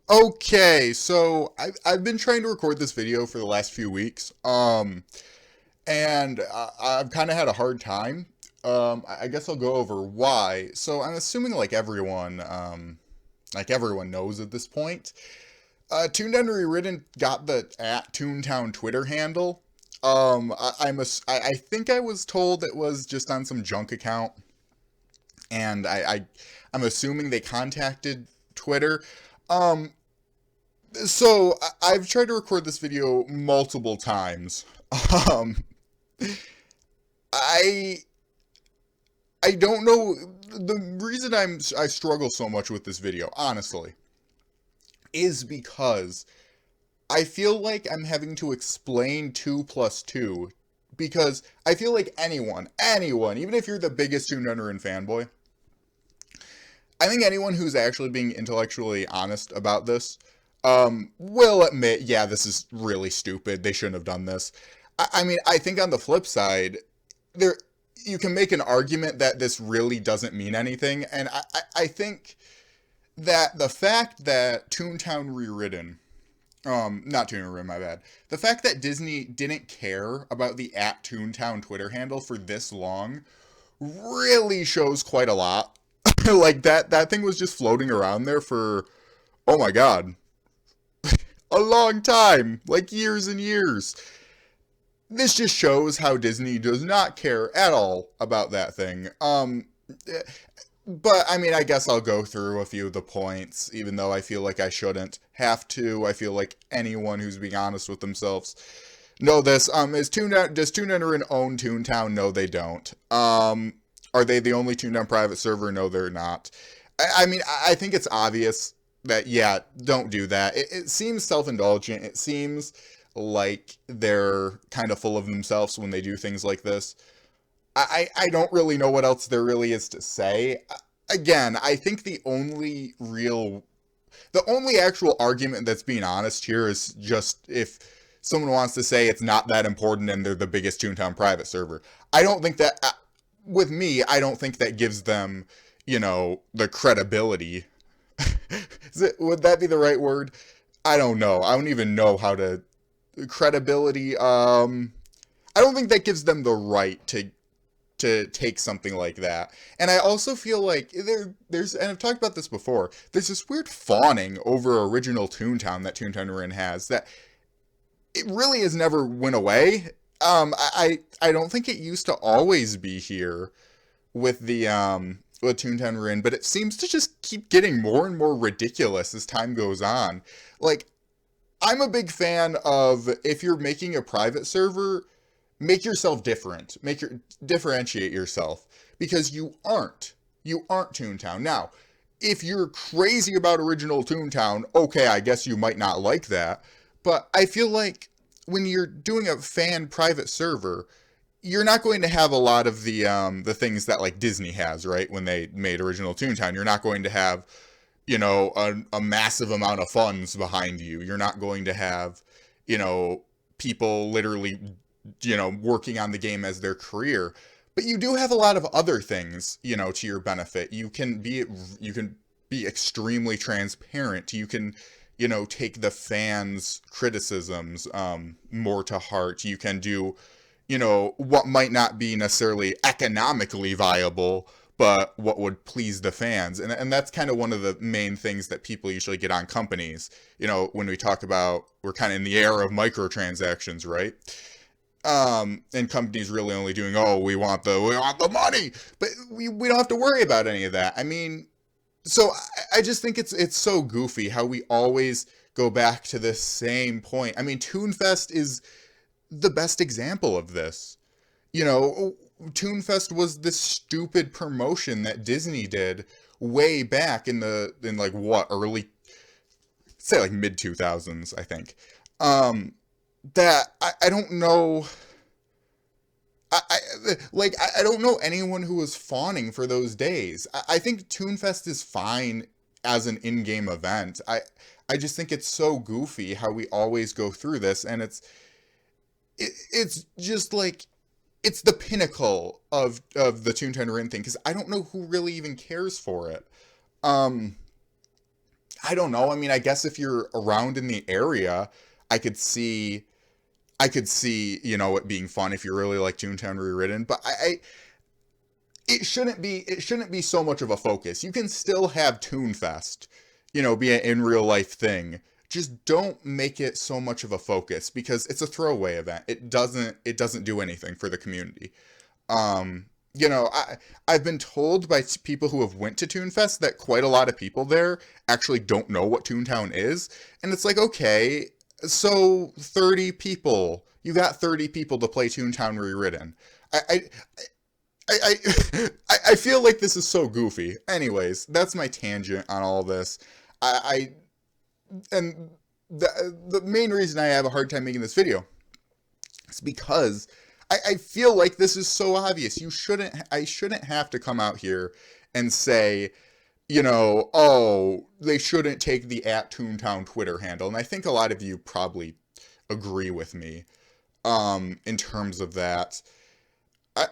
Okay, so I've been trying to record this video for the last few weeks, and I've kind of had a hard time. I guess I'll go over why. So I'm assuming like everyone knows at this point. Toontown Rewritten got the at Toontown Twitter handle. I think I was told it was just on some junk account, and I'm assuming they contacted Twitter. Um, I've tried to record this video multiple times. Um, I I don't know the reason I struggle so much with this video, honestly, is because I feel like I'm having to explain 2 plus 2 because I feel like anyone, even if you're the biggest Toon Runner fanboy, I think anyone who's actually being intellectually honest about this will admit, yeah, this is really stupid. They shouldn't have done this. I mean, I think on the flip side, there you can make an argument that this really doesn't mean anything, and I think that the fact that Toontown Rewritten, not Toontown Rewritten, my bad, the fact that Disney didn't care about the at Toontown Twitter handle for this long really shows quite a lot. Like that thing was just floating around there for, oh my god, a long time, like years and years. This just shows how Disney does not care at all about that thing. But I mean, I guess I'll go through a few of the points, even though I feel like I shouldn't have to. I feel like anyone who's being honest with themselves know this. Does Toontown own Toontown? No, they don't. Are they the only Toontown private server? No, they're not. I mean, I think it's obvious that, yeah, don't do that. It seems self-indulgent. It seems like they're kind of full of themselves when they do things like this. I don't really know what else there really is to say. Again, I think the only actual argument that's being honest here is just if someone wants to say it's not that important and they're the biggest Toontown private server. I don't think that, with me, I don't think that gives them, the credibility. Would that be the right word? I don't know. I don't even know how to credibility. I don't think that gives them the right to take something like that. And I also feel like there's, and I've talked about this before, there's this weird fawning over original Toontown that Toontown Rewritten has that it really has never went away. I don't think it used to always be here with the with Toontown Rewritten, but it seems to just keep getting more and more ridiculous as time goes on. Like, I'm a big fan of, if you're making a private server, make yourself different. Differentiate yourself, because you aren't Toontown. Now, if you're crazy about original Toontown, okay, I guess you might not like that. But I feel like when you're doing a fan private server, you're not going to have a lot of the things that like Disney has, right? When they made original Toontown, you're not going to have, a massive amount of funds behind you. You're not going to have, people literally, working on the game as their career. But you do have a lot of other things, to your benefit. You can be extremely transparent. You can, take the fans' criticisms more to heart. You can do, what might not be necessarily economically viable, but what would please the fans. And that's kind of one of the main things that people usually get on companies. When we talk about, we're kind of in the era of microtransactions, right? And companies really only doing, oh, we want the money, but we don't have to worry about any of that. I mean, so I just think it's so goofy how we always go back to this same point. I mean, Toonfest is the best example of this. You know, Toonfest was this stupid promotion that Disney did way back in like what, early, say like mid 2000s, I think. Um that I don't know. I don't know anyone who was fawning for those days. I think Toonfest is fine as an in-game event. I just think it's so goofy how we always go through this, and it's just like, it's the pinnacle of the Toontown Rewritten thing, because I don't know who really even cares for it. Um, I don't know. I mean, I guess if you're around in the area, I could see it being fun if you really like Toontown Rewritten, but it shouldn't be so much of a focus. You can still have Toonfest, be an in real life thing. Just don't make it so much of a focus because it's a throwaway event. It doesn't do anything for the community. Um, I've been told by people who have went to Toonfest that quite a lot of people there actually don't know what Toontown is, and it's like, okay, so 30 people, you got 30 people to play Toontown Rewritten. I, I, I feel like this is so goofy. Anyways, that's my tangent on all this. I and the main reason I have a hard time making this video is because I feel like this is so obvious. I shouldn't have to come out here and say, oh, they shouldn't take the @Toontown Twitter handle. And I think a lot of you probably agree with me in terms of that. I,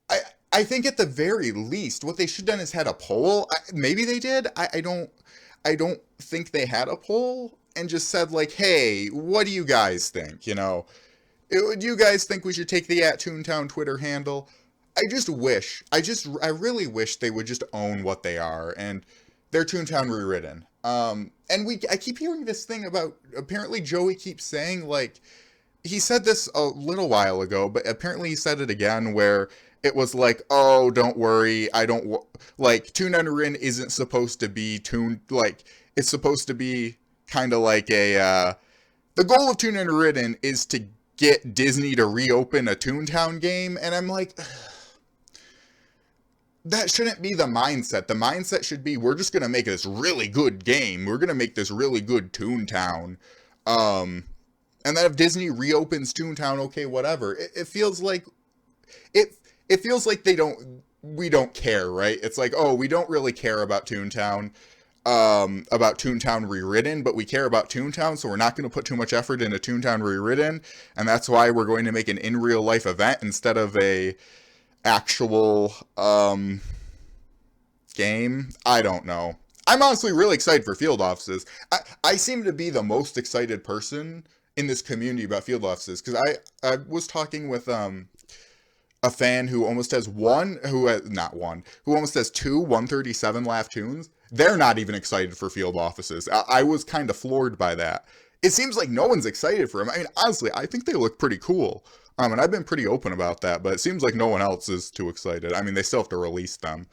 I, I think at the very least, what they should have done is had a poll. Maybe they did. I don't think they had a poll and just said like, hey, what do you guys think? Do you guys think we should take the @Toontown Twitter handle? I really wish they would just own what they are, and they're Toontown Rewritten. I keep hearing this thing about, apparently Joey keeps saying, like, he said this a little while ago, but apparently he said it again, where it was like, oh, don't worry, like, Toontown Rewritten isn't supposed to be it's supposed to be kind of like the goal of Toontown Rewritten is to get Disney to reopen a Toontown game, and I'm like, that shouldn't be the mindset. The mindset should be, we're just going to make this really good game. We're going to make this really good Toontown. And then if Disney reopens Toontown, okay, whatever. It feels like, it feels like we don't care, right? It's like, oh, we don't really care about Toontown, Rewritten, but we care about Toontown, so we're not going to put too much effort into Toontown Rewritten, and that's why we're going to make an in real life event instead of a actual game. I don't know. I'm honestly really excited for field offices. I seem to be the most excited person in this community about field offices, because I was talking with a fan who almost has who almost has two 137 laugh tunes. They're not even excited for field offices. I was kind of floored by that. It seems like no one's excited for them. I mean, honestly, I think they look pretty cool. And I've been pretty open about that, but it seems like no one else is too excited. I mean, they still have to release them.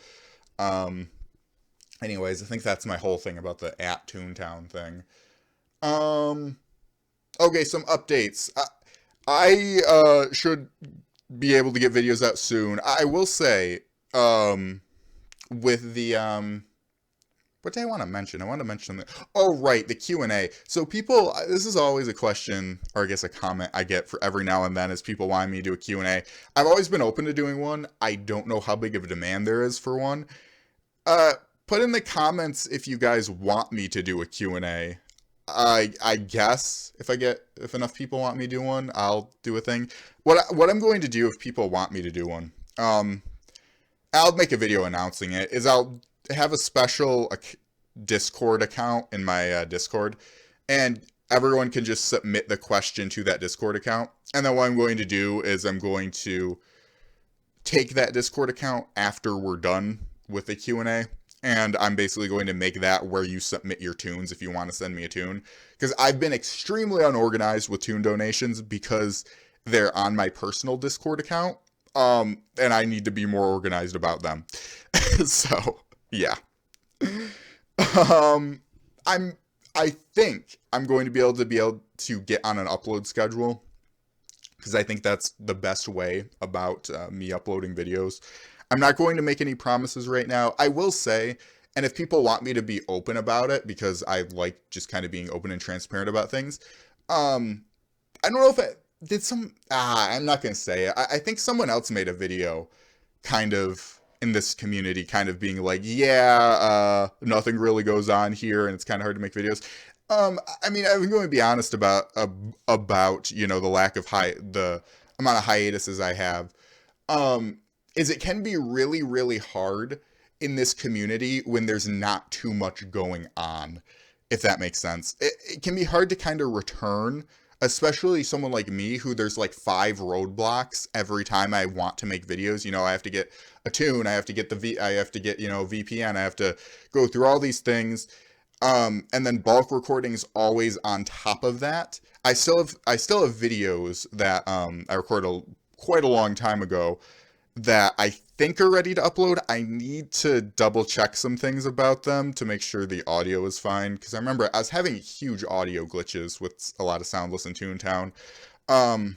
Anyways, I think that's my whole thing about the @Toontown thing. Okay, some updates. I should be able to get videos out soon. I will say, with the, what did I want to mention? I want to mention that. Oh, right, the Q&A. So people, this is always a question, or I guess a comment I get for every now and then, is people wanting me to do a Q&A. I've always been open to doing one. I don't know how big of a demand there is for one. Put in the comments if you guys want me to do a Q&A. I guess if enough people want me to do one, I'll do a thing. What I'm going to do if people want me to do one, I'll make a video announcing it, is I'll have a special Discord account in my Discord, and everyone can just submit the question to that Discord account. And then what I'm going to do is I'm going to take that Discord account after we're done with the Q&A, and I'm basically going to make that where you submit your tunes if you want to send me a tune. Because I've been extremely unorganized with tune donations because they're on my personal Discord account, and I need to be more organized about them. So, yeah. I think I'm going to be able to get on an upload schedule, because I think that's the best way about me uploading videos. I'm not going to make any promises right now. I will say, and if people want me to be open about it, because I like just kind of being open and transparent about things, I don't know if I'm not going to say it. I think someone else made a video kind of in this community, kind of being like, yeah, nothing really goes on here, and it's kind of hard to make videos. I mean, I'm going to be honest about the lack of the amount of hiatuses I have. Is it can be really, really hard in this community when there's not too much going on. if that makes sense. It can be hard to kind of return, especially someone like me who there's like 5 roadblocks every time I want to make videos. You know, I have to get a tune, I have to get I have to get, VPN, I have to go through all these things. And then bulk recording is always on top of that. I still have videos that I recorded quite a long time ago that I think are ready to upload. I need to double check some things about them to make sure the audio is fine, because I remember I was having huge audio glitches with a lot of Soundless in Toontown. Um,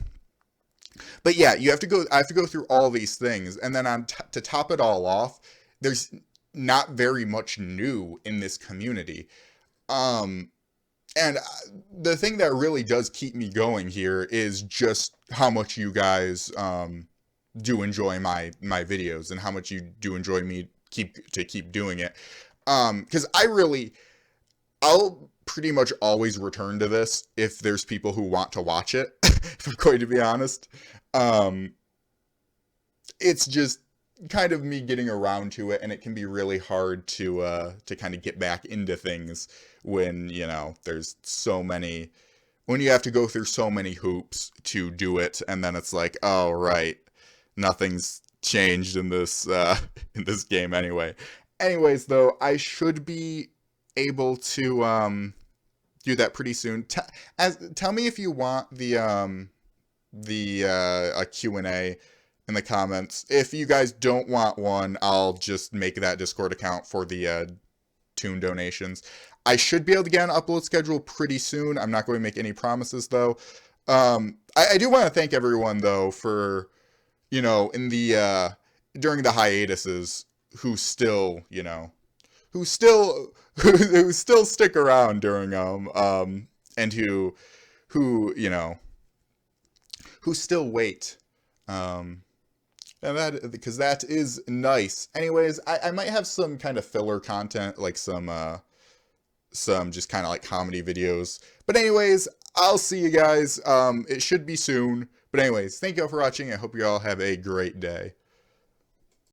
but yeah, I have to go through all these things, and then to top it all off, there's not very much new in this community. Um, and the thing that really does keep me going here is just how much you guys do enjoy my videos and how much you do enjoy me keep doing it. Because I'll pretty much always return to this if there's people who want to watch it. If I'm going to be honest, um, it's just kind of me getting around to it, and it can be really hard to kind of get back into things when there's so many, when you have to go through so many hoops to do it, and then it's like, oh right, nothing's changed in this in this game anyway. Anyways, though, I should be able to do that pretty soon. Tell me if you want the a Q&A in the comments. If you guys don't want one, I'll just make that Discord account for the Toon donations. I should be able to get an upload schedule pretty soon. I'm not going to make any promises, though. I do want to thank everyone, though, for, in the during the hiatuses, who still, who still who still stick around during and who still wait. And that, because that is nice. Anyways, I might have some kind of filler content, like some just kind of like comedy videos. But anyways, I'll see you guys. It should be soon. But anyways, thank you all for watching. I hope you all have a great day.